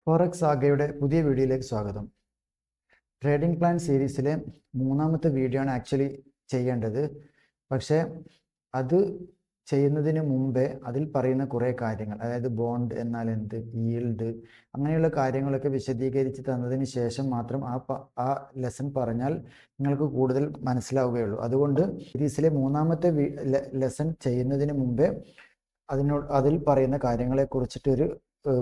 Forex ആഗയുടെ പുതിയ വീഡിയോയിലേക്ക് സ്വാഗതം. ട്രേഡിംഗ് പ്ലാൻ സീരീസിലെ മൂന്നാമത്തെ വീഡിയോ ആണ് ആക്ച്വലി ചെയ്യേണ്ടത്. പക്ഷേ അത് ചെയ്യുന്നതിന് മുമ്പേ അതിൽ പറയുന്ന കുറേ കാര്യങ്ങൾ, അതായത് ബോണ്ട് എന്നാൽ എന്ത്, ഈൽഡ്, അങ്ങനെയുള്ള കാര്യങ്ങളൊക്കെ വിശദീകരിച്ച് തന്നതിന് ശേഷം മാത്രം ആ ലെസൺ പറഞ്ഞാൽ നിങ്ങൾക്ക് കൂടുതൽ മനസ്സിലാവുകയുള്ളൂ. അതുകൊണ്ട് സീരീസിലെ മൂന്നാമത്തെ ലെസൺ ചെയ്യുന്നതിന് മുമ്പേ അതിൽ പറയുന്ന കാര്യങ്ങളെക്കുറിച്ചിട്ടൊരു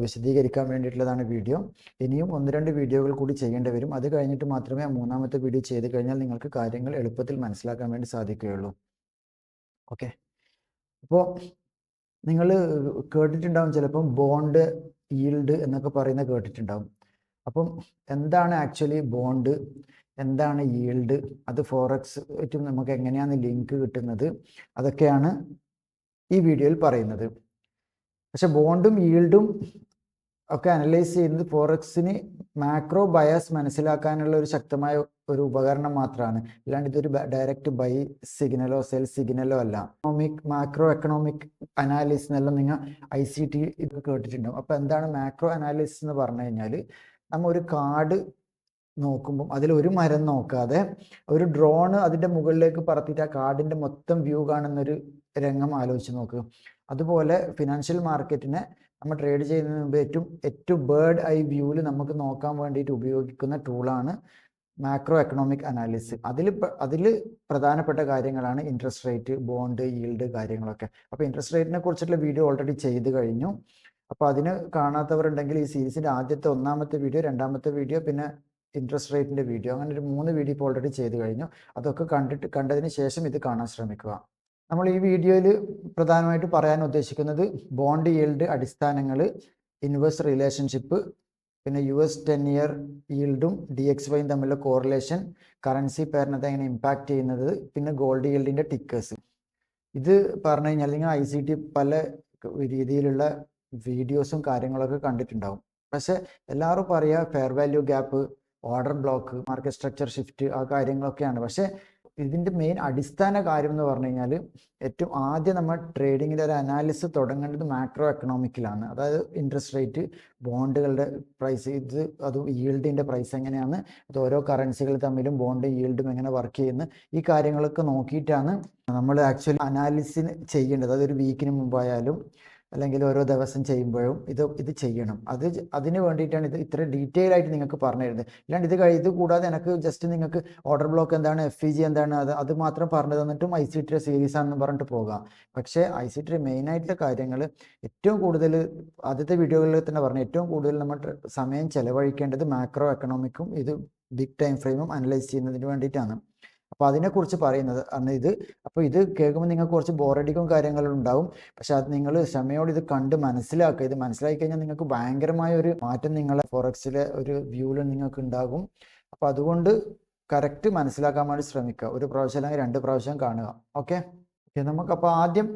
വിശദീകരിക്കാൻ വേണ്ടിയിട്ടുള്ളതാണ് വീഡിയോ. ഇനിയും 1-2 വീഡിയോകൾ കൂടി ചെയ്യേണ്ടി വരും. അത് കഴിഞ്ഞിട്ട് മാത്രമേ ആ മൂന്നാമത്തെ വീഡിയോ ചെയ്ത് കഴിഞ്ഞാൽ നിങ്ങൾക്ക് കാര്യങ്ങൾ എളുപ്പത്തിൽ മനസ്സിലാക്കാൻ വേണ്ടി സാധിക്കുകയുള്ളൂ. ഓക്കെ, അപ്പോൾ നിങ്ങൾ കേട്ടിട്ടുണ്ടാവും ചിലപ്പം ബോണ്ട്, ഈൽഡ് എന്നൊക്കെ പറയുന്നത് കേട്ടിട്ടുണ്ടാവും. അപ്പം എന്താണ് ആക്ച്വലി ബോണ്ട്, എന്താണ് ഈൽഡ്, അത് ഫോറക്സ് ആയിട്ടും നമുക്ക് എങ്ങനെയാണ് ലിങ്ക് കിട്ടുന്നത്, അതൊക്കെയാണ് ഈ വീഡിയോയിൽ പറയുന്നത്. പക്ഷെ ബോണ്ടും ഈൽഡും ഒക്കെ അനലൈസ് ചെയ്യുന്നത് ഫോറക്സിന് മാക്രോ ബയസ് മനസ്സിലാക്കാനുള്ള ഒരു ശക്തമായ ഒരു ഉപകരണം മാത്രമാണ്. അല്ലാണ്ട് ഇതൊരു ഡയറക്റ്റ് ബൈ സിഗ്നലോ സെൽ സിഗ്നലോ അല്ല. മാക്രോ എക്കണോമിക് അനാലിസിസ് എന്നെല്ലാം നിങ്ങൾ ICT ഇത് കേട്ടിട്ടുണ്ടാവും. അപ്പോൾ എന്താണ് മാക്രോ അനാലിസിസ് എന്ന് പറഞ്ഞു കഴിഞ്ഞാൽ, നമ്മൾ ഒരു കാർഡ് നോക്കുമ്പം അതിൽ ഒരു മരം നോക്കാതെ ഒരു ഡ്രോണ് അതിൻ്റെ മുകളിലേക്ക് പറത്തിയിട്ട് ആ കാർഡിൻ്റെ മൊത്തം വ്യൂ കാണുന്നൊരു രംഗം ആലോചിച്ച് നോക്കുക. അതുപോലെ ഫിനാൻഷ്യൽ മാർക്കറ്റിനെ നമ്മൾ ട്രേഡ് ചെയ്യുന്നതിന് മുമ്പ് ഏറ്റവും ബേർഡ് ഐ വ്യൂവിൽ നമുക്ക് നോക്കാൻ വേണ്ടിയിട്ട് ഉപയോഗിക്കുന്ന ടൂളാണ് മാക്രോ എക്കണോമിക് അനാലിസിസ്. അതിൽ പ്രധാനപ്പെട്ട കാര്യങ്ങളാണ് ഇൻട്രസ്റ്റ് റേറ്റ്, ബോണ്ട്, ഈൽഡ് കാര്യങ്ങളൊക്കെ. അപ്പോൾ ഇൻട്രസ്റ്റ് റേറ്റിനെ കുറിച്ചിട്ടുള്ള വീഡിയോ ഓൾറെഡി ചെയ്ത് കഴിഞ്ഞു. അപ്പോൾ അതിന് കാണാത്തവരുണ്ടെങ്കിൽ ഈ സീരീസിൻ്റെ ആദ്യത്തെ 1ാമത്തെ വീഡിയോ, 2ാമത്തെ വീഡിയോ, പിന്നെ ഇൻട്രസ്റ്റ് റേറ്റിൻ്റെ വീഡിയോ, അങ്ങനെ ഒരു 3 വീഡിയോ ഇപ്പോൾ ഓൾറെഡി ചെയ്ത് കഴിഞ്ഞു. അതൊക്കെ കണ്ടതിന് ശേഷം ഇത് കാണാൻ ശ്രമിക്കുക. നമ്മൾ ഈ വീഡിയോയിൽ പ്രധാനമായിട്ട് പറയാൻ ഉദ്ദേശിക്കുന്നത് ബോണ്ട് ഈൽഡ് അടിസ്ഥാനങ്ങൾ, ഇൻവേഴ്സ് റിലേഷൻഷിപ്പ്, പിന്നെ US 10-year ഈൽഡും DXYയും തമ്മിലുള്ള കോറിലേഷൻ, കറൻസി പെയറിനത് എങ്ങനെ ഇമ്പാക്റ്റ് ചെയ്യുന്നത്, പിന്നെ ഗോൾഡ് ഈൽഡിൻ്റെ ടിക്കേഴ്സ്. ഇത് പറഞ്ഞു കഴിഞ്ഞാൽ നിങ്ങൾ ICT പല രീതിയിലുള്ള വീഡിയോസും കാര്യങ്ങളൊക്കെ കണ്ടിട്ടുണ്ടാവും. പക്ഷെ എല്ലാവരും പറയുക fair value gap, order block, market structure shift, ആ കാര്യങ്ങളൊക്കെയാണ്. പക്ഷേ ഇതിൻ്റെ മെയിൻ അടിസ്ഥാന കാര്യം എന്ന് പറഞ്ഞു കഴിഞ്ഞാൽ, ഏറ്റവും ആദ്യം നമ്മൾ ട്രേഡിങ്ങിൻ്റെ ഒരു അനാലിസിസ് തുടങ്ങേണ്ടത് മാക്രോ എക്കണോമിക്കിലാണ്. അതായത് ഇൻട്രസ്റ്റ് റേറ്റ്, ബോണ്ടുകളുടെ പ്രൈസ്, അതും ഈൽഡിൻ്റെ പ്രൈസ് എങ്ങനെയാണ്, അത് ഓരോ കറൻസികൾ തമ്മിലും ബോണ്ടും ഈൽഡും എങ്ങനെ വർക്ക് ചെയ്യുന്നു, ഈ കാര്യങ്ങളൊക്കെ നോക്കിയിട്ടാണ് നമ്മൾ ആക്ച്വലി അനാലിസിസ് ചെയ്യേണ്ടത്. അതൊരു വീക്കിന് മുമ്പായാലും അല്ലെങ്കിൽ ഓരോ ദിവസം ചെയ്യുമ്പോഴും ഇത് ചെയ്യണം. അതിന് വേണ്ടിയിട്ടാണ് ഇത് ഇത്ര ഡീറ്റെയിൽ ആയിട്ട് നിങ്ങൾക്ക് പറഞ്ഞു തരുന്നത്. ഇല്ലാണ്ട് ഇത് കൂടാതെ എനിക്ക് ജസ്റ്റ് നിങ്ങൾക്ക് ഓർഡർ ബ്ലോക്ക് എന്താണ്, FEG എന്താണ്, അത് മാത്രം പറഞ്ഞു തന്നിട്ടും ICT സീരീസ് ആണെന്ന് പറഞ്ഞിട്ട് പോകാം. പക്ഷേ ICT മെയിനായിട്ടുള്ള കാര്യങ്ങൾ ഏറ്റവും കൂടുതൽ ആദ്യത്തെ വീഡിയോകളിൽ തന്നെ പറഞ്ഞു, ഏറ്റവും കൂടുതൽ നമ്മൾ സമയം ചെലവഴിക്കേണ്ടത് മാക്രോ എക്കണോമിക്കും ഇത് ബിഗ് ടൈം ഫ്രെയിമും അനലൈസ് ചെയ്യുന്നതിന് വേണ്ടിയിട്ടാണ്. അപ്പോൾ അതിനെക്കുറിച്ച് പറയുന്നത് ആണ് ഇത്. അപ്പോൾ ഇത് കേൾക്കുമ്പോൾ നിങ്ങൾക്ക് കുറച്ച് ബോറടിക്കും കാര്യങ്ങളും ഉണ്ടാവും. പക്ഷെ അത് നിങ്ങൾ ക്ഷമയോട് ഇത് കണ്ട് മനസ്സിലാക്കുക. ഇത് മനസ്സിലാക്കി കഴിഞ്ഞാൽ നിങ്ങൾക്ക് ഭയങ്കരമായ ഒരു മാറ്റം നിങ്ങളെ ഫോറക്സിലെ ഒരു വ്യൂവിൽ നിങ്ങൾക്ക് ഉണ്ടാകും. അപ്പോൾ അതുകൊണ്ട് കറക്റ്റ് മനസ്സിലാക്കാൻ വേണ്ടി ശ്രമിക്കുക. ഒരു പ്രാവശ്യം അല്ലെങ്കിൽ 2 പ്രാവശ്യം കാണുക. ഓക്കെ, നമുക്കപ്പോൾ ആദ്യം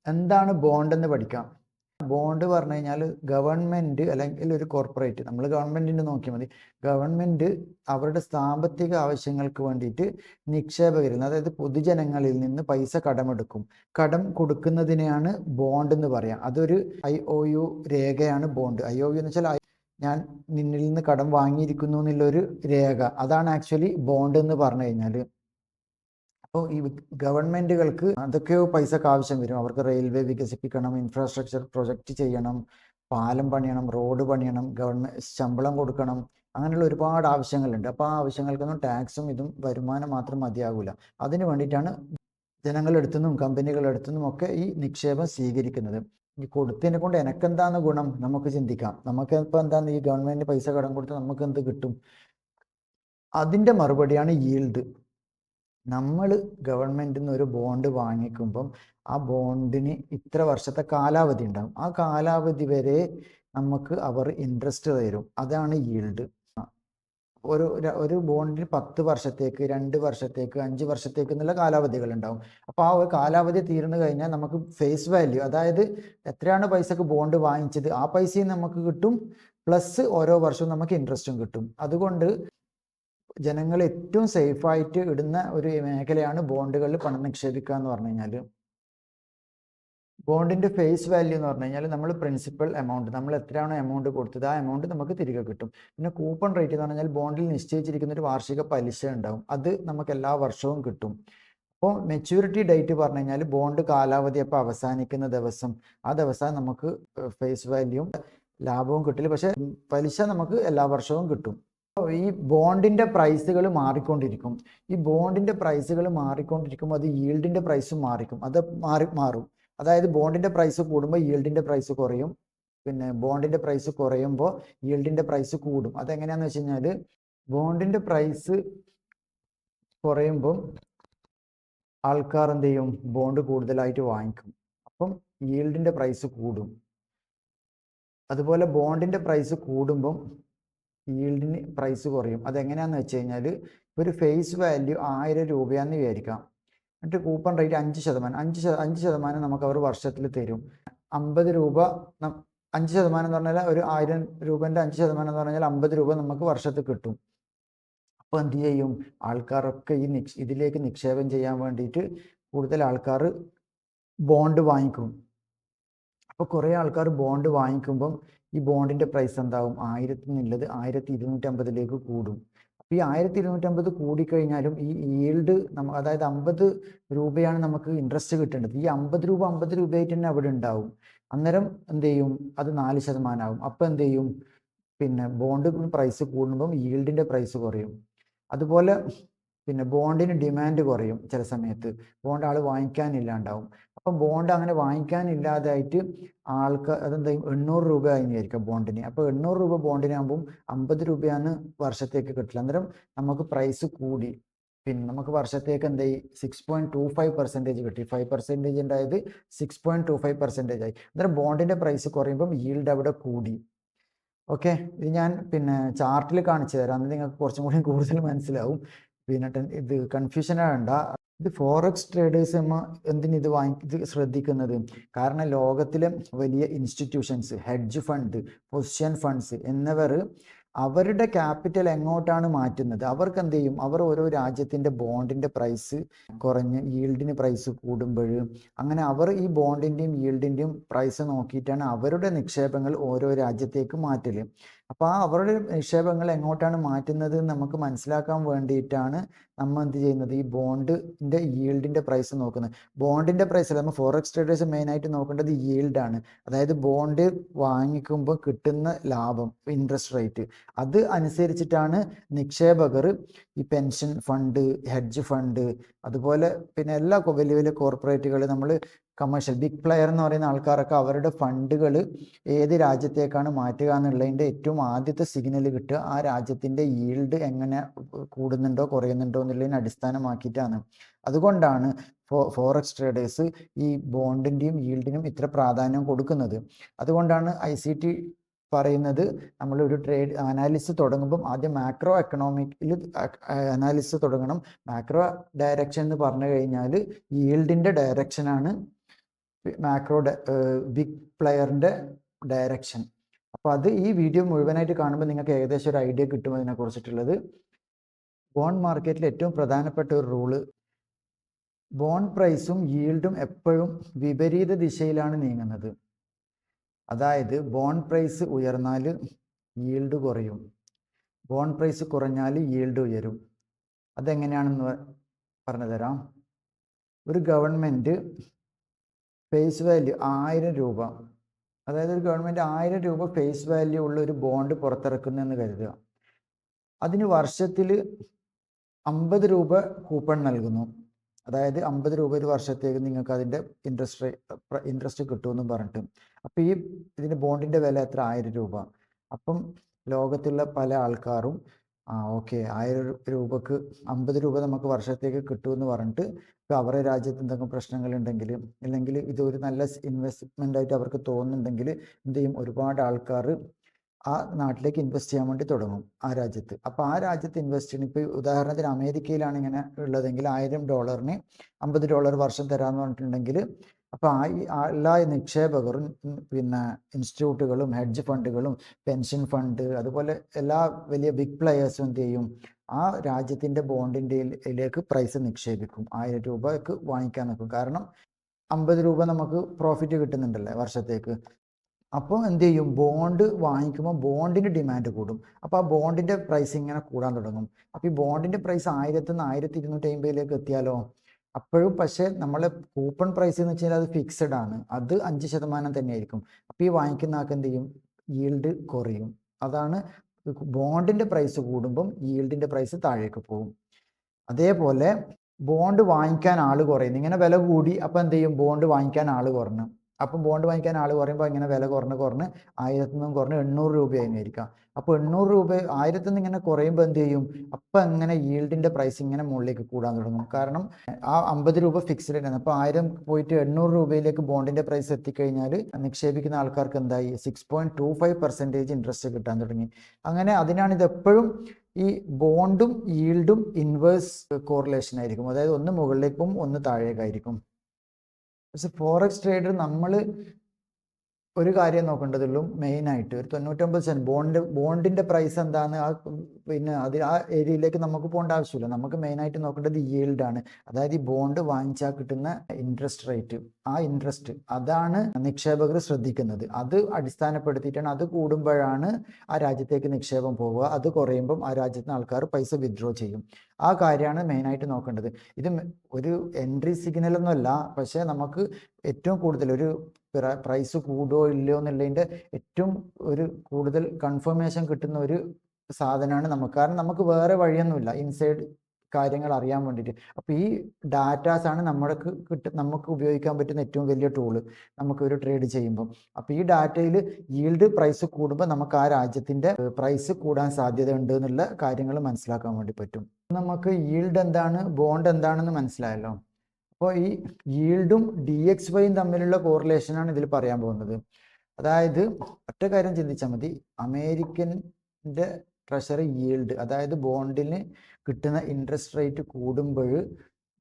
എന്താണ് ബോണ്ട് എന്ന് പഠിക്കാം. ബോണ്ട് പറഞ്ഞു കഴിഞ്ഞാൽ ഗവൺമെൻറ് അല്ലെങ്കിൽ ഒരു കോർപ്പറേറ്റ്, നമ്മൾ ഗവൺമെൻറ്റിൻ്റെ നോക്കിയാൽ മതി, ഗവൺമെൻറ് അവരുടെ സാമ്പത്തിക ആവശ്യങ്ങൾക്ക് വേണ്ടിയിട്ട് നിക്ഷേപകരിൽ, അതായത് പൊതുജനങ്ങളിൽ നിന്ന് പൈസ കടമെടുക്കും. കടം കൊടുക്കുന്നതിനെയാണ് ബോണ്ട് എന്ന് പറയാം. അതൊരു IOU രേഖയാണ് ബോണ്ട്. IOU എന്ന് വെച്ചാൽ ഞാൻ നിന്നിൽ നിന്ന് കടം വാങ്ങിയിരിക്കുന്നു എന്നുള്ളൊരു രേഖ. അതാണ് ആക്ച്വലി ബോണ്ട് എന്ന് പറഞ്ഞു കഴിഞ്ഞാൽ. അപ്പോൾ ഈ ഗവൺമെൻറ്റുകൾക്ക് അതൊക്കെയോ പൈസക്ക് ആവശ്യം വരും. അവർക്ക് റെയിൽവേ വികസിപ്പിക്കണം, ഇൻഫ്രാസ്ട്രക്ചർ പ്രൊജക്റ്റ് ചെയ്യണം, പാലം പണിയണം, റോഡ് പണിയണം, ഗവൺമെൻറ് ശമ്പളം കൊടുക്കണം, അങ്ങനെയുള്ള ഒരുപാട് ആവശ്യങ്ങളുണ്ട്. അപ്പോൾ ആ ആവശ്യങ്ങൾക്കൊന്നും ടാക്സും ഇതും വരുമാനം മാത്രം മതിയാകില്ല. അതിന് വേണ്ടിയിട്ടാണ് ജനങ്ങളുടെ അടുത്തുനിന്നും കമ്പനികളുടെ അടുത്തുനിന്നും ഒക്കെ ഈ നിക്ഷേപം സ്വീകരിക്കുന്നത്. ഈ കൊടുത്തതിനെ കൊണ്ട് എനക്കെന്താന്ന് ഗുണം നമുക്ക് ചിന്തിക്കാം. നമുക്ക് ഇപ്പോൾ എന്താണ്, ഈ ഗവൺമെൻറ് പൈസ കടം കൊടുത്ത് നമുക്ക് എന്ത് കിട്ടും? അതിൻ്റെ മറുപടിയാണ് ഈൽഡ്. നമ്മൾ ഗവൺമെൻറ്റിൽ നിന്ന് ഒരു ബോണ്ട് വാങ്ങിക്കുമ്പം ആ ബോണ്ടിന് ഇത്ര വർഷത്തെ കാലാവധി ഉണ്ടാകും. ആ കാലാവധി വരെ നമുക്ക് അവർ ഇൻട്രസ്റ്റ് തരും. അതാണ് ഈൽഡ്. ഒരു ബോണ്ടിന് 10 വർഷത്തേക്ക്, 2 വർഷത്തേക്ക്, 5 വർഷത്തേക്ക് എന്നുള്ള കാലാവധികൾ ഉണ്ടാവും. അപ്പോൾ ആ ഒരു കാലാവധി തീർന്നു കഴിഞ്ഞാൽ നമുക്ക് ഫേസ് വാല്യൂ, അതായത് എത്രയാണ് പൈസക്ക് ബോണ്ട് വാങ്ങിച്ചത് ആ പൈസയും നമുക്ക് കിട്ടും, പ്ലസ് ഓരോ വർഷവും നമുക്ക് ഇൻട്രസ്റ്റും കിട്ടും. അതുകൊണ്ട് ജനങ്ങൾ ഏറ്റവും സേഫായിട്ട് ഇടുന്ന ഒരു മേഖലയാണ് ബോണ്ടുകളിൽ പണം നിക്ഷേപിക്കുക എന്ന് പറഞ്ഞു കഴിഞ്ഞാൽ. ബോണ്ടിൻ്റെ ഫേസ് വാല്യൂ എന്ന് പറഞ്ഞു കഴിഞ്ഞാൽ നമ്മൾ പ്രിൻസിപ്പൽ എമൗണ്ട് നമ്മൾ എത്രയാണോ എമൗണ്ട് കൊടുത്തത് ആ എമൗണ്ട് നമുക്ക് തിരികെ കിട്ടും. പിന്നെ കൂപ്പൺ റേറ്റ് എന്ന് പറഞ്ഞാൽ ബോണ്ടിൽ നിശ്ചയിച്ചിരിക്കുന്ന ഒരു വാർഷിക പലിശ ഉണ്ടാവും, അത് നമുക്ക് എല്ലാ വർഷവും കിട്ടും. അപ്പോൾ മെച്യൂരിറ്റി ഡേറ്റ് പറഞ്ഞു കഴിഞ്ഞാൽ ബോണ്ട് കാലാവധി അപ്പോൾ അവസാനിക്കുന്ന ദിവസം, ആ ദിവസം നമുക്ക് ഫേസ് വാല്യൂവും ലാഭവും കിട്ടില്ല, പക്ഷേ പലിശ നമുക്ക് എല്ലാ വർഷവും കിട്ടും. ഈ ബോണ്ടിൻ്റെ പ്രൈസുകൾ മാറിക്കൊണ്ടിരിക്കും. ഈ ബോണ്ടിൻ്റെ പ്രൈസുകൾ മാറിക്കൊണ്ടിരിക്കുമ്പോൾ അത് ഈൽഡിൻ്റെ പ്രൈസും അത് മാറും. അതായത് ബോണ്ടിൻ്റെ പ്രൈസ് കൂടുമ്പോൾ ഈൽഡിൻ്റെ പ്രൈസ് കുറയും, പിന്നെ ബോണ്ടിൻ്റെ പ്രൈസ് കുറയുമ്പോൾ ഈൽഡിൻ്റെ പ്രൈസ് കൂടും. അതെങ്ങനെയാണെന്ന് വെച്ച് കഴിഞ്ഞാൽ ബോണ്ടിൻ്റെ പ്രൈസ് കുറയുമ്പം ആൾക്കാർ എന്ത് ചെയ്യും, ബോണ്ട് കൂടുതലായിട്ട് വാങ്ങിക്കും, അപ്പം ഈൽഡിൻ്റെ പ്രൈസ് കൂടും. അതുപോലെ ബോണ്ടിൻ്റെ പ്രൈസ് കൂടുമ്പം ഈൽഡിന് പ്രൈസ് കുറയും. അതെങ്ങനെയാണെന്ന് വെച്ച് കഴിഞ്ഞാൽ ഒരു ഫേസ് വാല്യൂ 1000 രൂപയാണെന്ന് വിചാരിക്കാം. എന്നിട്ട് കൂപ്പൺ റേറ്റ് 5%, 5% നമുക്ക് അവർ വർഷത്തിൽ തരും. 50 രൂപ 5% എന്ന് പറഞ്ഞാൽ ഒരു 1000 രൂപേൻ്റെ 5% എന്ന് പറഞ്ഞാൽ 50 രൂപ നമുക്ക് വർഷത്തിൽ കിട്ടും. അപ്പോൾ എന്ത് ചെയ്യും, ആൾക്കാരൊക്കെ ഇതിലേക്ക് നിക്ഷേപം ചെയ്യാൻ വേണ്ടിയിട്ട് കൂടുതൽ ആൾക്കാർ ബോണ്ട് വാങ്ങിക്കും. അപ്പോൾ കുറേ ആൾക്കാർ ബോണ്ട് വാങ്ങിക്കുമ്പം ഈ ബോണ്ടിൻ്റെ പ്രൈസ് എന്താവും, 1000 എന്നുള്ളത് 1250 കൂടും. അപ്പോൾ ഈ 1250 കൂടിക്കഴിഞ്ഞാലും ഈ ഈൽഡ് അതായത് 50 രൂപയാണ് നമുക്ക് ഇൻട്രസ്റ്റ് കിട്ടേണ്ടത്. ഈ 50 രൂപയായിട്ട് തന്നെ അവിടെ ഉണ്ടാവും. അന്നേരം എന്ത് ചെയ്യും, അത് 4% ആവും. അപ്പോൾ എന്ത് ചെയ്യും, പിന്നെ ബോണ്ട് പ്രൈസ് കൂടുമ്പം ഈൽഡിൻ്റെ പ്രൈസ് കുറയും. അതുപോലെ പിന്നെ ബോണ്ടിന് ഡിമാൻഡ് കുറയും. ചില സമയത്ത് ബോണ്ട് ആൾ വാങ്ങിക്കാനില്ലാണ്ടാവും. അപ്പം ബോണ്ട് അങ്ങനെ വാങ്ങിക്കാനില്ലാതായിട്ട് അതെന്താ 800 രൂപ ആയിരിക്കും ബോണ്ടിന്. അപ്പോൾ 800 രൂപ ബോണ്ടിനാകുമ്പം 50 രൂപയാണ് വർഷത്തേക്ക് കിട്ടില്ല. അന്നേരം നമുക്ക് പ്രൈസ് കൂടി, പിന്നെ നമുക്ക് വർഷത്തേക്ക് എന്തായി 6.25% കിട്ടി. 5% ഉണ്ടായത് 6.25% ആയി. അന്നേരം ബോണ്ടിൻ്റെ പ്രൈസ് കുറയുമ്പം ഈൽഡ് അവിടെ കൂടി. ഓക്കെ, ഇത് ഞാൻ പിന്നെ ചാർട്ടിൽ കാണിച്ചു തരാം, അന്ന് നിങ്ങൾക്ക് കുറച്ചും കൂടി കൂടുതൽ മനസ്സിലാവും. പിന്നെ ഇത് കൺഫ്യൂഷൻ ആകണ്ട. ഇത് ഫോറക്സ് ട്രേഡേഴ്സ് ഇത് ശ്രദ്ധിക്കുന്നത്, കാരണം ലോകത്തിലെ വലിയ institutions, hedge fund, position funds എന്നിവർ അവരുടെ ക്യാപിറ്റൽ എങ്ങോട്ടാണ് മാറ്റുന്നത്, അവർക്ക് എന്ത് ചെയ്യും, അവർ ഓരോ രാജ്യത്തിൻ്റെ ബോണ്ടിൻ്റെ പ്രൈസ് കുറഞ്ഞ് ഈൽഡിന് പ്രൈസ് കൂടുമ്പോൾ അങ്ങനെ അവർ ഈ ബോണ്ടിൻ്റെയും ഈൽഡിൻ്റെയും പ്രൈസ് നോക്കിയിട്ടാണ് അവരുടെ നിക്ഷേപങ്ങൾ ഓരോ രാജ്യത്തേക്ക് മാറ്റൽ. അപ്പോൾ അവരുടെ നിക്ഷേപങ്ങൾ എങ്ങോട്ടാണ് മാറ്റുന്നത് നമുക്ക് മനസ്സിലാക്കാൻ വേണ്ടിയിട്ടാണ് നമ്മൾ എന്ത് ചെയ്യുന്നത്, ഈ ബോണ്ടിൻ്റെ ഈൽഡിൻ്റെ പ്രൈസ് നോക്കുന്നത്. ബോണ്ടിൻ്റെ പ്രൈസ് നമ്മൾ ഫോറക്സ് ട്രേഡേഴ്സ് മെയിനായിട്ട് നോക്കേണ്ടത് ഈൽഡാണ്. അതായത് ബോണ്ട് വാങ്ങിക്കുമ്പോൾ കിട്ടുന്ന ലാഭം, ഇൻട്രസ്റ്റ് റേറ്റ്, അത് അനുസരിച്ചിട്ടാണ് നിക്ഷേപകർ ഈ പെൻഷൻ ഫണ്ട്, ഹെഡ്ജ് ഫണ്ട്, അതുപോലെ പിന്നെ എല്ലാ വലിയ വലിയ കോർപ്പറേറ്റുകൾ, നമ്മൾ കമേഴ്ഷ്യൽ ബിഗ് പ്ലെയർ എന്ന് പറയുന്ന ആൾക്കാരൊക്കെ അവരുടെ ഫണ്ടുകൾ ഏത് രാജ്യത്തേക്കാണ് മാറ്റുക എന്നുള്ളതിൻ്റെ ഏറ്റവും ആദ്യത്തെ സിഗ്നൽ കിട്ടുക ആ രാജ്യത്തിൻ്റെ ഈൽഡ് എങ്ങനെ കൂടുന്നുണ്ടോ കുറയുന്നുണ്ടോ എന്നുള്ളതിനെ അടിസ്ഥാനമാക്കിയിട്ടാണ്. അതുകൊണ്ടാണ് ഫോറക്സ് ട്രേഡേഴ്സ് ഈ ബോണ്ടിൻ്റെയും ഈൽഡിനും ഇത്ര പ്രാധാന്യം കൊടുക്കുന്നത്. അതുകൊണ്ടാണ് ICT പറയുന്നത്, നമ്മളൊരു ട്രേഡ് അനാലിസിസ് തുടങ്ങുമ്പം ആദ്യം മാക്രോ എക്കണോമിക്കിൽ അനാലിസിസ് തുടങ്ങണം. മാക്രോ ഡയറക്ഷൻ എന്ന് പറഞ്ഞു കഴിഞ്ഞാൽ ഈൽഡിൻ്റെ ഡയറക്ഷനാണ് ബിഗ് പ്ലെയറിൻ്റെ ഡയറക്ഷൻ. അപ്പോൾ അത് ഈ വീഡിയോ മുഴുവനായിട്ട് കാണുമ്പോൾ നിങ്ങൾക്ക് ഏകദേശം ഒരു ഐഡിയ കിട്ടും അതിനെ കുറിച്ചിട്ടുള്ളത്. ബോണ്ട് മാർക്കറ്റിൽ ഏറ്റവും പ്രധാനപ്പെട്ട ഒരു റൂള്, ബോണ്ട് പ്രൈസും ഈൽഡും എപ്പോഴും വിപരീത ദിശയിലാണ് നീങ്ങുന്നത്. അതായത് ബോണ്ട് പ്രൈസ് ഉയർന്നാൽ ഈൽഡ് കുറയും, ബോണ്ട് പ്രൈസ് കുറഞ്ഞാൽ ഈൽഡ് ഉയരും. അതെങ്ങനെയാണെന്ന് പറഞ്ഞു തരാം. ഒരു ഗവൺമെൻറ് ഫേസ് വാല്യൂ 1000 രൂപ, അതായത് ഒരു ഗവൺമെൻറ് 1000 രൂപ ഫേസ് വാല്യൂ ഉള്ള ഒരു ബോണ്ട് പുറത്തിറക്കുന്നതെന്ന് കരുതുക. അതിന് വർഷത്തിൽ 50 രൂപ കൂപ്പൺ നൽകുന്നു. അതായത് 50 രൂപ ഒരു വർഷത്തേക്ക് നിങ്ങൾക്ക് അതിൻ്റെ ഇൻട്രസ്റ്റ് കിട്ടുമെന്നും പറഞ്ഞിട്ട്. അപ്പോൾ ഇതിൻ്റെ ബോണ്ടിൻ്റെ വില എത്ര, 1000 രൂപ. അപ്പം ലോകത്തുള്ള പല ആൾക്കാരും ഓക്കെ 1000 രൂപക്ക് 50 രൂപ നമുക്ക് വർഷത്തേക്ക് കിട്ടുമെന്ന് പറഞ്ഞിട്ട് ഇപ്പോൾ അവരുടെ രാജ്യത്ത് എന്തെങ്കിലും പ്രശ്നങ്ങളുണ്ടെങ്കിൽ, അല്ലെങ്കിൽ ഇതൊരു നല്ല ഇൻവെസ്റ്റ്മെൻ്റ് ആയിട്ട് അവർക്ക് തോന്നുന്നുണ്ടെങ്കിൽ എന്ത് ചെയ്യും, ഒരുപാട് ആൾക്കാർ ആ നാട്ടിലേക്ക് ഇൻവെസ്റ്റ് ചെയ്യാൻ വേണ്ടി തുടങ്ങും ആ രാജ്യത്ത്. അപ്പോൾ ആ രാജ്യത്ത് ഇൻവെസ്റ്റ് ചെയ്യണം. ഇപ്പോൾ ഉദാഹരണത്തിന് അമേരിക്കയിലാണ് ഇങ്ങനെ ഉള്ളതെങ്കിൽ $1000 $50 വർഷം തരാമെന്ന് പറഞ്ഞിട്ടുണ്ടെങ്കിൽ, അപ്പോൾ എല്ലാ നിക്ഷേപകരും പിന്നെ ഇൻസ്റ്റിറ്റ്യൂട്ടുകളും ഹെഡ്ജ് ഫണ്ടുകളും പെൻഷൻ ഫണ്ട് അതുപോലെ എല്ലാ വലിയ ബിഗ് പ്ലെയേഴ്സും എന്ത് ചെയ്യും, ആ രാജ്യത്തിൻ്റെ ബോണ്ടിൻ്റെയിലേക്ക് പ്രൈസ് നിക്ഷേപിക്കും, 1000 രൂപയ്ക്ക് വാങ്ങിക്കാൻ നിൽക്കും. കാരണം 50 രൂപ നമുക്ക് പ്രോഫിറ്റ് കിട്ടുന്നുണ്ടല്ലേ വർഷത്തേക്ക്. അപ്പോൾ എന്ത് ചെയ്യും, ബോണ്ട് വാങ്ങിക്കുമ്പോൾ ബോണ്ടിന് ഡിമാൻഡ് കൂടും. അപ്പോൾ ആ ബോണ്ടിൻ്റെ പ്രൈസ് ഇങ്ങനെ കൂടാൻ തുടങ്ങും. അപ്പോൾ ഈ ബോണ്ടിൻ്റെ പ്രൈസ് 1000 നിന്ന് 1250 എത്തിയാലോ, അപ്പോഴും പക്ഷേ നമ്മളെ കൂപ്പൺ പ്രൈസ് എന്ന് വെച്ചാൽ അത് ഫിക്സഡ് ആണ്, അത് 5% തന്നെയായിരിക്കും. അപ്പോൾ ഈ വാങ്ങിക്കുന്ന ആൾക്ക് എന്ത് ചെയ്യും, ഈൽഡ് കുറയും. അതാണ് ബോണ്ടിൻ്റെ പ്രൈസ് കൂടുമ്പം ഈൽഡിൻ്റെ പ്രൈസ് താഴേക്ക് പോകും. അതേപോലെ ബോണ്ട് വാങ്ങിക്കാൻ ആൾ കുറയുന്നു, ഇങ്ങനെ വില കൂടി, അപ്പോൾ എന്ത് ചെയ്യും, ബോണ്ട് വാങ്ങിക്കാൻ ആൾ കുറഞ്ഞു. അപ്പം ബോണ്ട് വാങ്ങിക്കാൻ ആൾ കുറയുമ്പോൾ ഇങ്ങനെ വില കുറഞ്ഞ് 1000 നിന്നും കുറഞ്ഞ് 800 രൂപയായിരിക്കാം. അപ്പോൾ 800 രൂപ 1000 നിന്ന് ഇങ്ങനെ കുറയുമ്പോൾ എന്ത് ചെയ്യും, അപ്പം അങ്ങനെ ഈൽഡിൻ്റെ പ്രൈസ് ഇങ്ങനെ മുകളിലേക്ക് കൂടാൻ തുടങ്ങും. കാരണം ആ 50 രൂപ ഫിക്സ്ഡ് ആണ്. അപ്പോൾ 1000 പോയിട്ട് 800 രൂപയിലേക്ക് ബോണ്ടിൻ്റെ പ്രൈസ് എത്തിക്കഴിഞ്ഞാൽ നിക്ഷേപിക്കുന്ന ആൾക്കാർക്ക് എന്തായി, 6.25% ഇൻട്രസ്റ്റ് കിട്ടാൻ തുടങ്ങി. അങ്ങനെ അതിനാണ് ഇതെപ്പോഴും ഈ ബോണ്ടും ഈൽഡും ഇൻവേഴ്സ് കോറിലേഷൻ ആയിരിക്കും. അതായത് ഒന്ന് മുകളിലേക്കും ഒന്ന് താഴേക്കായിരിക്കും. പക്ഷെ ഫോറക്സ് ട്രേഡർ നമ്മൾ ഒരു കാര്യം നോക്കേണ്ടതുള്ളൂ, മെയിനായിട്ട് ഒരു 99% ബോണ്ടിൻ്റെ പ്രൈസ് എന്താണ്, പിന്നെ ആ ഏരിയയിലേക്ക് നമുക്ക് പോകേണ്ട ആവശ്യമില്ല. നമുക്ക് മെയിനായിട്ട് നോക്കേണ്ടത് ഈൽഡാണ്. അതായത് ഈ ബോണ്ട് വാങ്ങിച്ചാൽ കിട്ടുന്ന ഇൻട്രസ്റ്റ് റേറ്റ്, ആ ഇൻട്രസ്റ്റ്, അതാണ് നിക്ഷേപകർ ശ്രദ്ധിക്കുന്നത്. അത് അടിസ്ഥാനപ്പെടുത്തിയിട്ടാണ്, അത് കൂടുമ്പോഴാണ് ആ രാജ്യത്തേക്ക് നിക്ഷേപം പോവുക, അത് കുറയുമ്പം ആ രാജ്യത്തിന് ആൾക്കാർ പൈസ വിത്ഡ്രോ ചെയ്യും. ആ കാര്യമാണ് മെയിനായിട്ട് നോക്കേണ്ടത്. ഇത് ഒരു എൻട്രി സിഗ്നലൊന്നുമല്ല, പക്ഷേ നമുക്ക് ഏറ്റവും കൂടുതൽ ഒരു പ്രൈസ് കൂടുമോ ഇല്ലയോ എന്നുള്ളതിൻ്റെ ഏറ്റവും കൂടുതൽ കൺഫർമേഷൻ കിട്ടുന്ന ഒരു സാധനമാണ് നമുക്ക്. കാരണം നമുക്ക് വേറെ വഴിയൊന്നുമില്ല ഇൻസൈഡ് കാര്യങ്ങൾ അറിയാൻ വേണ്ടിയിട്ട്. അപ്പോൾ ഈ ഡാറ്റാസാണ് നമുക്ക് ഉപയോഗിക്കാൻ പറ്റുന്ന ഏറ്റവും വലിയ ടൂള് നമുക്കൊരു ട്രേഡ് ചെയ്യുമ്പം. അപ്പോൾ ഈ ഡാറ്റയിൽ ഈൽഡ് പ്രൈസ് കൂടുമ്പോൾ നമുക്ക് ആ രാജ്യത്തിൻ്റെ പ്രൈസ് കൂടാൻ സാധ്യത ഉണ്ട് എന്നുള്ള കാര്യങ്ങൾ മനസ്സിലാക്കാൻ വേണ്ടി പറ്റും. നമുക്ക് ഈൽഡ് എന്താണ്, ബോണ്ട് എന്താണെന്ന് മനസ്സിലായല്ലോ. അപ്പോൾ ഈ ഈൽഡും DXYയും തമ്മിലുള്ള കോറിലേഷനാണ് ഇതിൽ പറയാൻ പോകുന്നത്. അതായത് ഒറ്റ കാര്യം ചിന്തിച്ചാൽ മതി, അമേരിക്കൻ്റെ ട്രഷറി ഈൽഡ്, അതായത് ബോണ്ടിന് കിട്ടുന്ന ഇൻട്രസ്റ്റ് റേറ്റ് കൂടുമ്പോൾ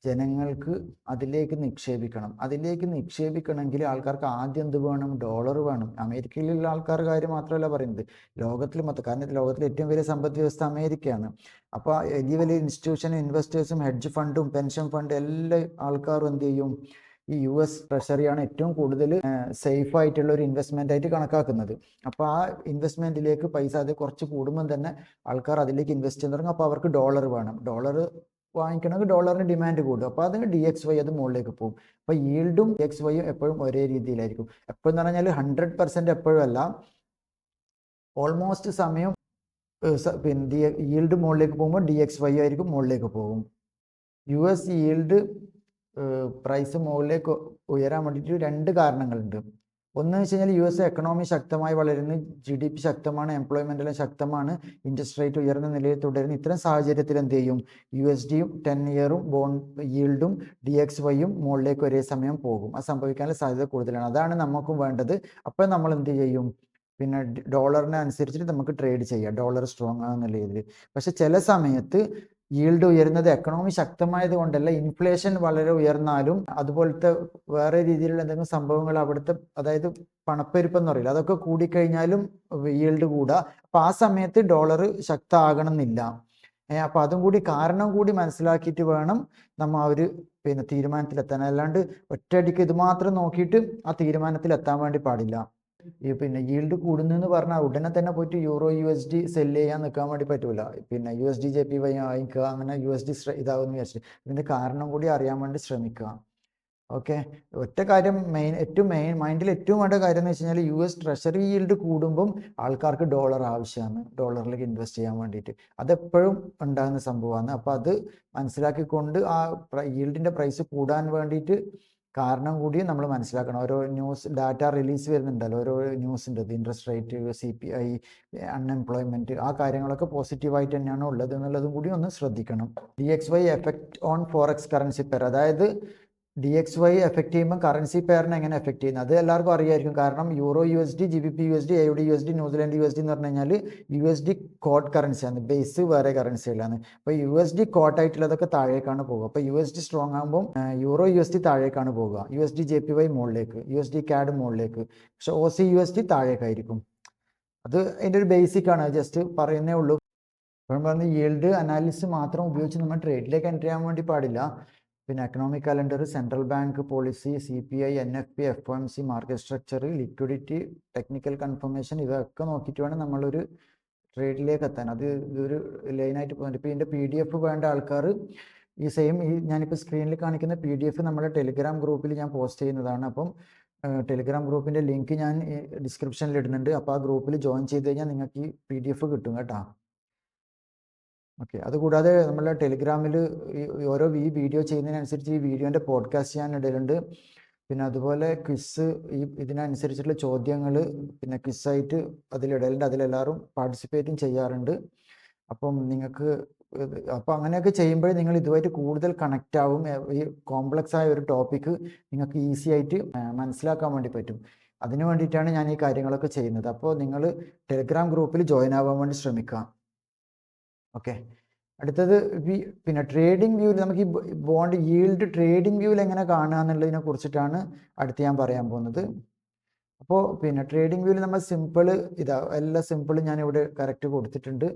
ജനങ്ങൾക്ക് അതിലേക്ക് നിക്ഷേപിക്കണം. അതിലേക്ക് നിക്ഷേപിക്കണമെങ്കിൽ ആൾക്കാർക്ക് ആദ്യം എന്ത് വേണം, ഡോളർ വേണം. അമേരിക്കയിലുള്ള ആൾക്കാരുടെ കാര്യം മാത്രമല്ല പറയുന്നത്, ലോകത്തിൽ മൊത്തം. കാരണം ലോകത്തിലെ ഏറ്റവും വലിയ സമ്പദ് വ്യവസ്ഥ അമേരിക്കയാണ്. അപ്പോൾ വലിയ വലിയ ഇൻസ്റ്റിറ്റ്യൂഷനും ഇൻവെസ്റ്റേഴ്സും ഹെഡ്ജ് ഫണ്ടും പെൻഷൻ ഫണ്ട് എല്ലാ ആൾക്കാരും എന്ത് ചെയ്യും, ഈ US ട്രഷറിയാണ് ഏറ്റവും കൂടുതൽ സേഫ് ആയിട്ടുള്ള ഒരു ഇൻവെസ്റ്റ്മെൻ്റ് ആയിട്ട് കണക്കാക്കുന്നത്. അപ്പോൾ ആ ഇൻവെസ്റ്റ്മെൻറ്റിലേക്ക് പൈസ അത് കുറച്ച് കൂടുമ്പോൾ തന്നെ ആൾക്കാർ അതിലേക്ക് ഇൻവെസ്റ്റ് ചെയ്യാൻ തുടങ്ങും. അപ്പോൾ അവർക്ക് ഡോളർ വേണം. ഡോളർ വാങ്ങിക്കണമെങ്കിൽ ഡോളറിന് ഡിമാൻഡ് കൂടും. അപ്പോൾ അതിന് DXY അത് മുകളിലേക്ക് പോകും. അപ്പോൾ ഈൽഡും DXYയും എപ്പോഴും ഒരേ രീതിയിലായിരിക്കും. എപ്പോഴും എന്ന് പറഞ്ഞാൽ 100% എപ്പോഴും അല്ല, ഓൾമോസ്റ്റ് സമയം പിന്നെ ഈൽഡ് മുകളിലേക്ക് പോകുമ്പോൾ DXY ആയിരിക്കും മുകളിലേക്ക് പോകും. US ഈൽഡ് പ്രൈസ് മുകളിലേക്ക് ഉയരാൻ വേണ്ടിയിട്ട് 2 കാരണങ്ങളുണ്ട്. ഒന്ന് വെച്ച് കഴിഞ്ഞാൽ US എക്കണോമി ശക്തമായി വളരുന്നു, GDP ശക്തമാണ്, എംപ്ലോയ്മെൻ്റ് എല്ലാം ശക്തമാണ്, ഇൻട്രസ്റ്റ് റേറ്റ് ഉയർന്ന നിലയിൽ തുടരുന്നു. ഇത്തരം സാഹചര്യത്തിൽ എന്ത് ചെയ്യും, USDയും 10 ഇയറും ബോണ്ട് ഈൽഡും DXYയും മുകളിലേക്ക് ഒരേ സമയം പോകും. അത് സംഭവിക്കാനുള്ള സാധ്യത കൂടുതലാണ്. അതാണ് നമുക്കും വേണ്ടത്. അപ്പോൾ നമ്മൾ എന്ത് ചെയ്യും, പിന്നെ ഡോളറിനെ അനുസരിച്ചിട്ട് നമുക്ക് ട്രേഡ് ചെയ്യാം, ഡോളർ സ്ട്രോങ് ആകുന്ന രീതിയിൽ. പക്ഷെ ചില സമയത്ത് ഈൽഡ് ഉയരുന്നത് എക്കണോമി ശക്തമായത് കൊണ്ടല്ല, ഇൻഫ്ലേഷൻ വളരെ ഉയർന്നാലും അതുപോലത്തെ വേറെ രീതിയിലുള്ള എന്തെങ്കിലും സംഭവങ്ങൾ അവിടുത്തെ, അതായത് പണപ്പെരുപ്പം എന്ന് പറയില്ല, അതൊക്കെ കൂടിക്കഴിഞ്ഞാലും ഈൽഡ് കൂടുക. അപ്പോൾ ആ സമയത്ത് ഡോളർ ശക്തമാകണം എന്നില്ല. അപ്പോൾ അതും കൂടി കാരണം കൂടി മനസ്സിലാക്കിയിട്ട് വേണം നമ്മൾ ആ ഒരു തീരുമാനത്തിലെത്താൻ. അല്ലാണ്ട് ഒറ്റയടിക്ക് ഇത് മാത്രം നോക്കിയിട്ട് ആ തീരുമാനത്തിലെത്താൻ വേണ്ടി പാടില്ല. പിന്നെ ഈൽഡ് കൂടുന്നെന്ന് പറഞ്ഞാൽ ഉടനെ തന്നെ പോയിട്ട് യൂറോ USD സെല്ല് ചെയ്യാൻ നിൽക്കാൻ വേണ്ടി പറ്റൂല. പിന്നെ USD JPY വാങ്ങിക്കുക, അങ്ങനെ USD ഇതാവുമെന്ന് വിചാരിച്ചിട്ട് ഇതിൻ്റെ കാരണം കൂടി അറിയാൻ വേണ്ടി ശ്രമിക്കുക. ഓക്കെ, ഒറ്റ കാര്യം മൈൻഡിൽ ഏറ്റവും വേണ്ട കാര്യം എന്ന് വെച്ച് കഴിഞ്ഞാൽ US ട്രഷറി ഈൽഡ് കൂടുമ്പം ആൾക്കാർക്ക് ഡോളർ ആവശ്യമാണ്, ഡോളറിലേക്ക് ഇൻവെസ്റ്റ് ചെയ്യാൻ വേണ്ടിയിട്ട്. അതെപ്പോഴും ഉണ്ടാകുന്ന സംഭവമാണ്. അപ്പോൾ അത് മനസ്സിലാക്കിക്കൊണ്ട് ആ ഈൽഡിൻ്റെ പ്രൈസ് കൂടാൻ വേണ്ടിയിട്ട് കാരണം കൂടി നമ്മൾ മനസ്സിലാക്കണം. ഓരോ ന്യൂസ് ഡാറ്റ റിലീസ് വരുന്നുണ്ടല്ലോ, ഓരോ ന്യൂസിൻ്റെ ഇൻട്രസ്റ്റ് റേറ്റ്, CPI, അൺഎംപ്ലോയ്മെൻറ്റ്, ആ കാര്യങ്ങളൊക്കെ പോസിറ്റീവായിട്ട് തന്നെയാണ് ഉള്ളത് എന്നുള്ളതും കൂടി ഒന്ന് ശ്രദ്ധിക്കണം. DXY effect on forex currency pair, അതായത് DXY എഫക്റ്റ് ചെയ്യുമ്പോൾ കറൻസി പെയറിനെ എങ്ങനെ എഫക്റ്റ് ചെയ്യുന്നത് അത് എല്ലാവർക്കും അറിയായിരിക്കും. കാരണം euro USD, GBP USD, AUD USD, New Zealand USD എന്ന് പറഞ്ഞു കഴിഞ്ഞാൽ USD കോട്ട് കറൻസിയാണ്, ബേസ് വേറെ കറൻസികളാണ്. അപ്പോൾ USD കോട്ടായിട്ടുള്ളതൊക്കെ താഴേക്കാണ് പോകുക. അപ്പോൾ USD സ്ട്രോങ് ആകുമ്പോൾ യൂറോ USD താഴേക്കാണ് പോകുക, USD JPY മുകളിലേക്ക്, USD CAD മുകളിലേക്ക്, പക്ഷെ OC USD താഴേക്കായിരിക്കും. അത് അതിൻ്റെ ഒരു ബേസിക്കാണ്, ജസ്റ്റ് പറയുന്നേ ഉള്ളൂ. അപ്പോൾ പറഞ്ഞ് ഈൽഡ് അനാലിസിസ് മാത്രം ഉപയോഗിച്ച് നമ്മൾ ട്രേഡിലേക്ക് എൻ്റർ ചെയ്യാൻ വേണ്ടി പാടില്ല. പിന്നെ economic calendar, central bank policy, CPI, NFP, FOMC, market structure, liquidity, technical confirmation, ഇതൊക്കെ നോക്കിയിട്ട് വേണം നമ്മളൊരു ട്രേഡിലേക്ക് എത്താൻ. അത് ഇതൊരു ലൈനായിട്ട് പോകുന്നുണ്ട്. ഇപ്പോൾ ഇതിൻ്റെ PDF വേണ്ട ആൾക്കാർ ഈ ഞാനിപ്പോൾ സ്ക്രീനിൽ കാണിക്കുന്ന PDF നമ്മുടെ ടെലിഗ്രാം ഗ്രൂപ്പിൽ ഞാൻ പോസ്റ്റ് ചെയ്യുന്നതാണ്. അപ്പം ടെലിഗ്രാം ഗ്രൂപ്പിൻ്റെ ലിങ്ക് ഞാൻ ഡിസ്ക്രിപ്ഷനിൽ ഇടുന്നുണ്ട്. അപ്പോൾ ആ ഗ്രൂപ്പിൽ ജോയിൻ ചെയ്ത് കഴിഞ്ഞാൽ നിങ്ങൾക്ക് ഈ PDF കിട്ടും കേട്ടോ. ഓക്കെ. അതുകൂടാതെ നമ്മളെ ടെലിഗ്രാമിൽ ഓരോ വീഡിയോ ചെയ്യുന്നതിനനുസരിച്ച് ഈ വീഡിയോൻ്റെ പോഡ്കാസ്റ്റ് ഞാൻ ഇടലുണ്ട്. പിന്നെ അതുപോലെ ക്വിസ്, ഇതിനനുസരിച്ചുള്ള ചോദ്യങ്ങൾ പിന്നെ ക്വിസ്സായിട്ട് അതിലിടലുണ്ട്. അതിലെല്ലാവരും പാർട്ടിസിപ്പേറ്റും ചെയ്യാറുണ്ട്. അപ്പം നിങ്ങൾക്ക് അപ്പോൾ അങ്ങനെയൊക്കെ ചെയ്യുമ്പോൾ നിങ്ങൾ ഇതുമായിട്ട് കൂടുതൽ കണക്റ്റ് ആവും. ഈ കോംപ്ലക്സ് ആയ ഒരു ടോപ്പിക്ക് നിങ്ങൾക്ക് ഈസി ആയിട്ട് മനസ്സിലാക്കാൻ വേണ്ടി പറ്റും. അതിനു വേണ്ടിയിട്ടാണ് ഞാൻ ഈ കാര്യങ്ങളൊക്കെ ചെയ്യുന്നത്. അപ്പോൾ നിങ്ങൾ ടെലിഗ്രാം ഗ്രൂപ്പിൽ ജോയിൻ ആവാൻ വേണ്ടി ശ്രമിക്കുക. ഓക്കെ. അടുത്തത് പിന്നെ ട്രേഡിംഗ് വ്യൂവിൽ നമുക്ക് ഈ ബോണ്ട് ഈൽഡ് ട്രേഡിംഗ് വ്യൂവിൽ എങ്ങനെ കാണുക എന്നുള്ളതിനെ കുറിച്ചിട്ടാണ് അടുത്ത് ഞാൻ പറയാൻ പോകുന്നത്. അപ്പോൾ പിന്നെ ട്രേഡിംഗ് വ്യൂവിൽ നമ്മൾ സിമ്പിൾ എല്ലാ സിമ്പിളും ഞാനിവിടെ കറക്റ്റ് കൊടുത്തിട്ടുണ്ട്.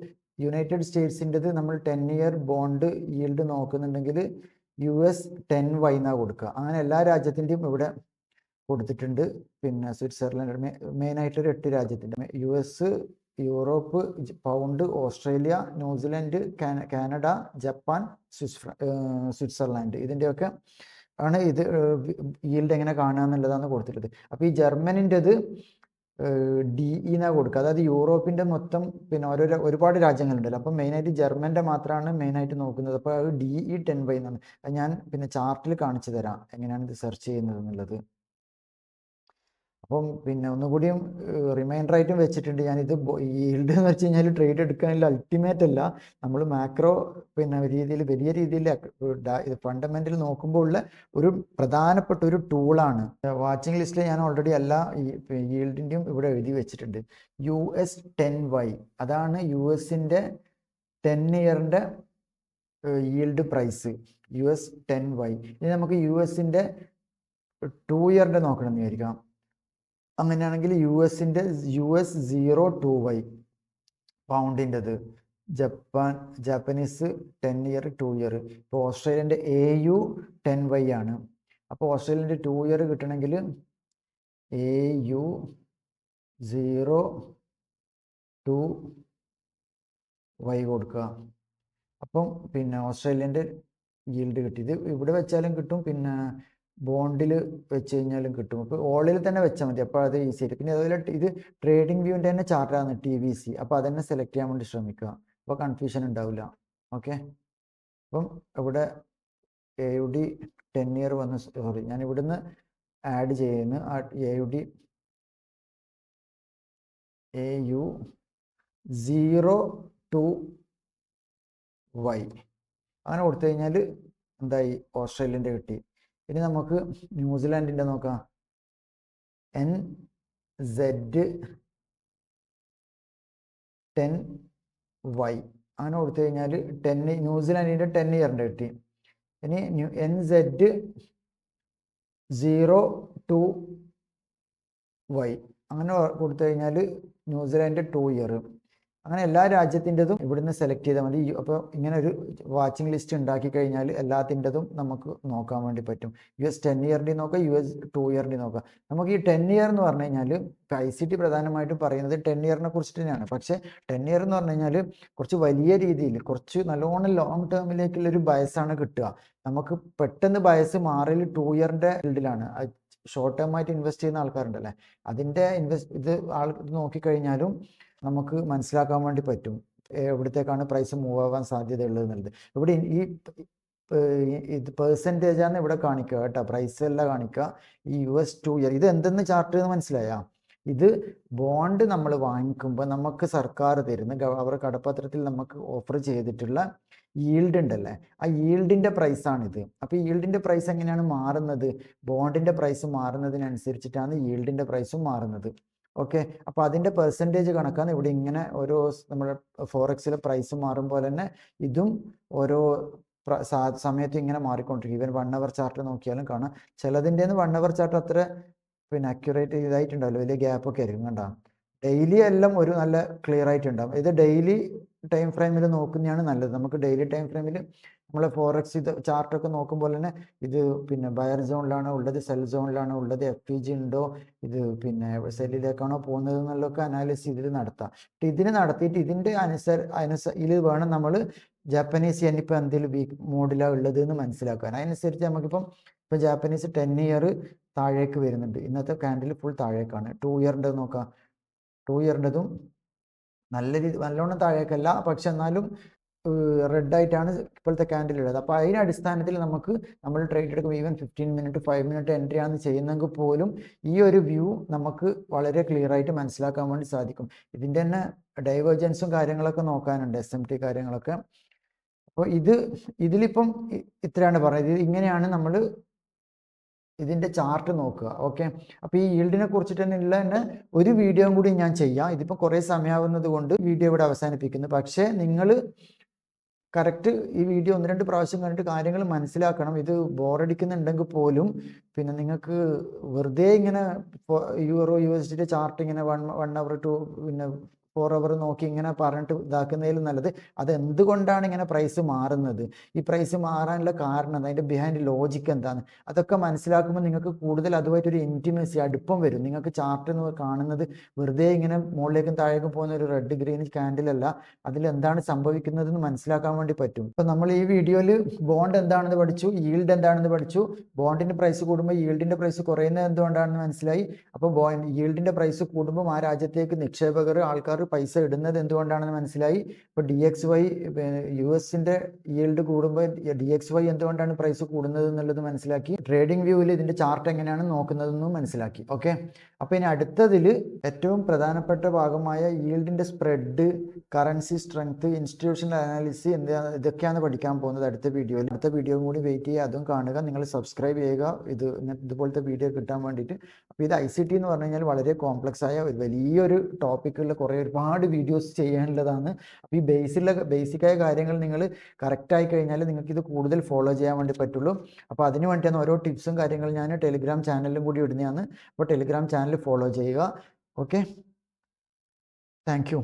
യുണൈറ്റഡ് സ്റ്റേറ്റ്സിൻ്റെത് നമ്മൾ 10 ഇയർ ബോണ്ട് ഈൽഡ് നോക്കുന്നുണ്ടെങ്കിൽ US 10Y എന്നാണ് കൊടുക്കുക. അങ്ങനെ എല്ലാ രാജ്യത്തിൻ്റെയും ഇവിടെ കൊടുത്തിട്ടുണ്ട്. പിന്നെ സ്വിറ്റ്സർലൻഡ് മെയിനായിട്ടൊരു 8 രാജ്യത്തിൻ്റെ US, Europe, pound, Australia, New Zealand, Canada, Japan, Switzerland, ഇതിൻ്റെയൊക്കെ ആണ് ഇത് ഈൽഡ് എങ്ങനെ കാണുക എന്നുള്ളതാണ് കൊടുത്തിട്ടുള്ളത്. അപ്പോൾ ഈ ജർമ്മനിൻ്റെത് DE എന്നാണ് കൊടുക്കുക. അതായത് യൂറോപ്പിൻ്റെ മൊത്തം പിന്നെ ഒരുപാട് രാജ്യങ്ങളുണ്ടല്ലോ. അപ്പം മെയിനായിട്ട് ജർമ്മൻ്റെ മാത്രമാണ് മെയിനായിട്ട് നോക്കുന്നത്. അപ്പോൾ അത് DE 10Y എന്നാണ്. അത് ഞാൻ പിന്നെ ചാർട്ടിൽ കാണിച്ചു തരാം എങ്ങനെയാണ് ഇത് സെർച്ച് ചെയ്യുന്നത് എന്നുള്ളത്. അപ്പം പിന്നെ ഒന്നുകൂടിയും റിമൈൻഡറായിട്ടും വെച്ചിട്ടുണ്ട്. ഞാനിത് ഈൽഡ് എന്ന് വെച്ച് കഴിഞ്ഞാൽ ട്രേഡ് എടുക്കാനുള്ള അൾട്ടിമേറ്റ് അല്ല. നമ്മൾ മാക്രോ പിന്നെ വലിയ രീതിയിൽ ഇത് ഫണ്ടമെൻ്റൽ നോക്കുമ്പോൾ ഉള്ള ഒരു പ്രധാനപ്പെട്ട ഒരു ടൂളാണ്. വാച്ചിങ് ലിസ്റ്റിൽ ഞാൻ ഓൾറെഡി എല്ലാ ഈൽഡിൻ്റെയും ഇവിടെ എഴുതി വെച്ചിട്ടുണ്ട്. US 10Y അതാണ് US-ൻ്റെ 10 ഇയറിൻ്റെ ഈൽഡ് പ്രൈസ്, US 10Y. ഇനി നമുക്ക് US-ൻ്റെ 2 ഇയറിൻ്റെ നോക്കണം എന്ന് വിചാരിക്കാം. അങ്ങനെയാണെങ്കിൽ US-ൻ്റെ US 02Y പൗണ്ടിൻ്റെത്, ജാപ്പനീസ് 10 ഇയർ 2 ഇയർ. ഇപ്പോൾ ഓസ്ട്രേലിയൻ്റെ AU 10Y ആണ്. അപ്പോൾ ഓസ്ട്രേലിയൻ്റെ 2 ഇയർ കിട്ടണമെങ്കിൽ AU 02Y കൊടുക്കുക. അപ്പം പിന്നെ ഓസ്ട്രേലിയൻ്റെ ഈൽഡ് കിട്ടി. ഇത് ഇവിടെ വെച്ചാലും കിട്ടും, പിന്നെ ബോണ്ടിൽ വെച്ച് കഴിഞ്ഞാലും കിട്ടും. അപ്പോൾ ഓളിൽ തന്നെ വെച്ചാൽ മതി. അപ്പോൾ അത് ഈസി ആയിട്ട്. പിന്നെ അതുപോലെ ഇത് ട്രേഡിംഗ് വ്യൂവിൻ്റെ തന്നെ ചാർട്ടാണ് TVC. അപ്പോൾ അതന്നെ സെലക്ട് ചെയ്യാൻ വേണ്ടി ശ്രമിക്കുക. അപ്പോൾ കൺഫ്യൂഷൻ ഉണ്ടാവില്ല. ഓക്കെ. അപ്പം ഇവിടെ AUD 10 ഇയർ വന്ന്, സോറി ഞാൻ ഇവിടുന്ന് ആഡ് ചെയ്യുന്നു. AUD AU 02Y അങ്ങനെ കൊടുത്തു കഴിഞ്ഞാൽ എന്തായി, ഓസ്ട്രേലിയൻ്റെ കിട്ടി. ഇനി നമുക്ക് ന്യൂസിലാൻഡിൻ്റെ നോക്കാം. NZ 10Y അങ്ങനെ കൊടുത്തു കഴിഞ്ഞാൽ ന്യൂസിലാൻഡിൻ്റെ 10 ഇയറിൻ്റെ കിട്ടി. ഇനി NZ 02Y അങ്ങനെ കൊടുത്തു കഴിഞ്ഞാൽ ന്യൂസിലാൻഡ് 2 ഇയർ. അങ്ങനെ എല്ലാ രാജ്യത്തിൻ്റെതും ഇവിടുന്ന് സെലക്ട് ചെയ്താൽ മതി. അപ്പോൾ ഇങ്ങനെ ഒരു വാച്ചിങ് ലിസ്റ്റ് ഉണ്ടാക്കി കഴിഞ്ഞാൽ എല്ലാത്തിൻ്റെതും നമുക്ക് നോക്കാൻ വേണ്ടി പറ്റും. US 10 ഇയറിൻ്റെ നോക്കാം, US 2 ഇയറിൻ്റെ നോക്കാം. നമുക്ക് ഈ 10 ഇയർ എന്ന് പറഞ്ഞു കഴിഞ്ഞാൽ ICT പ്രധാനമായിട്ടും പറയുന്നത് 10 ഇയറിനെ കുറിച്ച് തന്നെയാണ്. പക്ഷേ 10 ഇയർ എന്ന് പറഞ്ഞു കഴിഞ്ഞാൽ കുറച്ച് വലിയ രീതിയിൽ കുറച്ച് നല്ലോണം ലോങ് ടേമിലേക്കുള്ളൊരു ബയസാണ് കിട്ടുക. നമുക്ക് പെട്ടെന്ന് ബയസ് മാറൽ 2 ഇയറിൻ്റെ ഫീൽഡിലാണ്. ഷോർട്ട് ടേം ആയിട്ട് ഇൻവെസ്റ്റ് ചെയ്യുന്ന ആൾക്കാരുണ്ടല്ലേ, അതിൻ്റെ ഇത് നോക്കിക്കഴിഞ്ഞാലും നമുക്ക് മനസ്സിലാക്കാൻ വേണ്ടി പറ്റും എവിടത്തേക്കാണ് പ്രൈസ് മൂവ് ആവാൻ സാധ്യതയുള്ളത് എന്നുള്ളത്. ഇവിടെ ഈ ഇത് പെർസെൻറ്റേജാണ് ഇവിടെ കാണിക്കുക കേട്ടോ, പ്രൈസ് അല്ല കാണിക്കുക. ഈ US 2 ഇയർ ഇത് എന്തെന്ന് ചാർട്ട് എന്ന് മനസ്സിലായാ? ഇത് ബോണ്ട് നമ്മൾ വാങ്ങിക്കുമ്പോൾ നമുക്ക് സർക്കാർ തരുന്ന അവരുടെ കടപ്പത്രത്തിൽ നമുക്ക് ഓഫർ ചെയ്തിട്ടുള്ള ഈൽഡ് ഉണ്ടല്ലേ, ആ ഈൽഡിൻ്റെ പ്രൈസാണിത്. അപ്പോൾ ഈൽഡിൻ്റെ പ്രൈസ് എങ്ങനെയാണ് മാറുന്നത്? ബോണ്ടിൻ്റെ പ്രൈസ് മാറുന്നതിനനുസരിച്ചിട്ടാണ് ഈൽഡിൻ്റെ പ്രൈസും മാറുന്നത്. ഓക്കെ. അപ്പോൾ അതിൻ്റെ പെർസെൻറ്റേജ് കണക്കാണ് ഇവിടെ ഇങ്ങനെ ഓരോ നമ്മുടെ ഫോറക്സിലെ പ്രൈസ് മാറും പോലെ തന്നെ ഇതും ഓരോ സമയത്ത് ഇങ്ങനെ മാറിക്കൊണ്ടിരിക്കും. ഈവൻ 1 അവർ ചാർട്ട് നോക്കിയാലും കാണാം. ചിലതിൻ്റെ 1 അവർ ചാർട്ട് അത്ര പിന്നെ അക്യുറേറ്റ് ഇതായിട്ടുണ്ടാവില്ല, വലിയ ഗ്യാപ്പൊക്കെ ആയിരിക്കും. കണ്ടാ ഡെയിലി എല്ലാം ഒരു നല്ല ക്ലിയർ ആയിട്ടുണ്ടാകും. ഇത് ഡെയിലി ടൈം ഫ്രെയിമിൽ നോക്കുന്നതാണ് നല്ലത്. നമുക്ക് ഡെയിലി ടൈം ഫ്രെയിമിൽ നമ്മളെ ഫോറക്സ് ഇത് ചാർട്ടൊക്കെ നോക്കുമ്പോൾ തന്നെ ഇത് പിന്നെ ബയർ സോണിലാണോ ഉള്ളത്, സെൽ സോണിലാണോ ഉള്ളത്, FEG ഉണ്ടോ, ഇത് പിന്നെ സെല്ലിലേക്കാണോ പോകുന്നത് എന്നുള്ളതൊക്കെ അനാലിസിസ് ഇതിൽ നടത്താം. ഇതിന് നടത്തിയിട്ട് ഇതിൻ്റെ ഇതിൽ വേണം നമ്മൾ ജാപ്പനീസ് yen ഇപ്പോൾ എന്തെങ്കിലും വീക്ക് മോഡിലാണ് ഉള്ളത് എന്ന് മനസ്സിലാക്കാൻ. അതിനനുസരിച്ച് നമുക്കിപ്പം ഇപ്പം ജാപ്പനീസ് 10 ഇയർ താഴേക്ക് വരുന്നുണ്ട്. ഇന്നത്തെ ക്യാൻഡിൽ ഫുൾ താഴേക്കാണ്. 2 ഇയറിൻ്റെ നോക്കാം, 2 ഇയറിൻ്റെതും നല്ലോണം താഴേക്കല്ല, പക്ഷെ എന്നാലും റെഡ് ആയിട്ടാണ് ഇപ്പോഴത്തെ ക്യാൻഡിൽ ഉള്ളത്. അപ്പോൾ അതിൻ്റെ അടിസ്ഥാനത്തിൽ നമ്മൾ ട്രേഡ് എടുക്കുമ്പോൾ ഈവൻ 15 മിനിറ്റ് 5 മിനിറ്റ് എൻട്രി ആണ് ചെയ്യുന്നെങ്കിൽ പോലും ഈ ഒരു വ്യൂ നമുക്ക് വളരെ ക്ലിയർ ആയിട്ട് മനസ്സിലാക്കാൻ വേണ്ടി സാധിക്കും. ഇതിൻ്റെ തന്നെ ഡൈവേർജൻസും കാര്യങ്ങളൊക്കെ നോക്കാനുണ്ട്, SMT കാര്യങ്ങളൊക്കെ. അപ്പോൾ ഇതിലിപ്പം ഇത്രയാണ് പറയുന്നത്. ഇങ്ങനെയാണ് നമ്മൾ ഇതിൻ്റെ ചാർട്ട് നോക്കുക. ഓക്കെ, അപ്പോൾ ഈ ഈൽഡിനെ കുറിച്ചിട്ട് തന്നെ ഒരു വീഡിയോയും കൂടി ഞാൻ ചെയ്യാം. ഇതിപ്പോൾ കുറേ സമയമാവുന്നത് കൊണ്ട് വീഡിയോ ഇവിടെ അവസാനിപ്പിക്കുന്നു. പക്ഷേ നിങ്ങൾ കറക്റ്റ് ഈ വീഡിയോ 1-2 പ്രാവശ്യം കണ്ടിട്ട് കാര്യങ്ങൾ മനസ്സിലാക്കണം. ഇത് ബോറടിക്കുന്നുണ്ടെങ്കിൽ പോലും പിന്നെ നിങ്ങൾക്ക് വെറുതെ ഇങ്ങനെ യൂറോ USD ചാർട്ട് ഇങ്ങനെ 1 അവർ 2 പിന്നെ 4 അവർ നോക്കി ഇങ്ങനെ പറഞ്ഞിട്ട് ഇതാക്കുന്നതിലും നല്ലത് അതെന്തുകൊണ്ടാണ് ഇങ്ങനെ പ്രൈസ് മാറുന്നത്, ഈ പ്രൈസ് മാറാനുള്ള കാരണം, അതിൻ്റെ ബിഹൈൻഡ് ലോജിക്ക് എന്താണ്, അതൊക്കെ മനസ്സിലാക്കുമ്പോൾ നിങ്ങൾക്ക് കൂടുതൽ അതുമായിട്ടൊരു ഇൻറ്റിമസി, അടുപ്പം വരും. നിങ്ങൾക്ക് ചാർട്ട് കാണുന്നത് വെറുതെ ഇങ്ങനെ മുകളിലേക്കും താഴേക്കും പോകുന്ന ഒരു റെഡ് ഗ്രീൻ ക്യാൻഡിലല്ല, അതിലെന്താണ് സംഭവിക്കുന്നതെന്ന് മനസ്സിലാക്കാൻ വേണ്ടി പറ്റും. ഇപ്പം നമ്മൾ ഈ വീഡിയോയിൽ ബോണ്ട് എന്താണെന്ന് പഠിച്ചു, ഈൽഡ് എന്താണെന്ന് പഠിച്ചു, ബോണ്ടിൻ്റെ പ്രൈസ് കൂടുമ്പോൾ ഈൽഡിൻ്റെ പ്രൈസ് കുറയുന്നത് എന്തുകൊണ്ടാണെന്ന് മനസ്സിലായി. അപ്പോൾ ഈൽഡിൻ്റെ പ്രൈസ് കൂടുമ്പോൾ ആ രാജ്യത്തേക്ക് നിക്ഷേപകർ ആൾക്കാർ പൈസ ഇടുന്നത് എന്തുകൊണ്ടാണെന്ന് മനസ്സിലായി. ഇപ്പോൾ DXY US-ന്റെ ഈൽഡ് കൂടുമ്പോൾ DXY എന്തുകൊണ്ടാണ് പ്രൈസ് കൂടുന്നത് എന്നുള്ളത് മനസ്സിലാക്കി. ട്രേഡിംഗ് വ്യൂവിൽ ഇതിൻ്റെ ചാർട്ട് എങ്ങനെയാണ് നോക്കുന്നതെന്നും മനസ്സിലാക്കി. ഓക്കെ, അപ്പോൾ ഇനി അടുത്തതിൽ ഏറ്റവും പ്രധാനപ്പെട്ട ഭാഗമായ ഈൽഡിൻ്റെ spread, currency strength, institutional analysis ഇതൊക്കെയാണ് പഠിക്കാൻ പോകുന്നത് അടുത്ത വീഡിയോയിൽ. അടുത്ത വീഡിയോ കൂടി വെയിറ്റ് ചെയ്യുക, അതും കാണുക. നിങ്ങൾ സബ്സ്ക്രൈബ് ചെയ്യുക ഇതുപോലത്തെ വീഡിയോ കിട്ടാൻ വേണ്ടിയിട്ട്. അപ്പോൾ ഇത് ICT എന്ന് പറഞ്ഞു കഴിഞ്ഞാൽ വളരെ കോംപ്ലക്സ് ആയ വലിയൊരു ടോപ്പിക്കുള്ള ഒരുപാട് വീഡിയോസ് ചെയ്യാനുള്ളതാണ്. അപ്പോൾ ഈ ബേസിക്കായ കാര്യങ്ങൾ നിങ്ങൾ കറക്റ്റായി കഴിഞ്ഞാൽ നിങ്ങൾക്ക് ഇത് കൂടുതൽ ഫോളോ ചെയ്യാൻ വേണ്ടി പറ്റുള്ളൂ. അപ്പോൾ അതിന് വേണ്ടിയാണ് ഓരോ ടിപ്സും കാര്യങ്ങളും ഞാൻ ടെലിഗ്രാം ചാനലിലും കൂടി ഇടുന്നതാണ്. അപ്പോൾ ടെലിഗ്രാം ചാനൽ ഫോളോ ചെയ്യുക. Okay, thank you.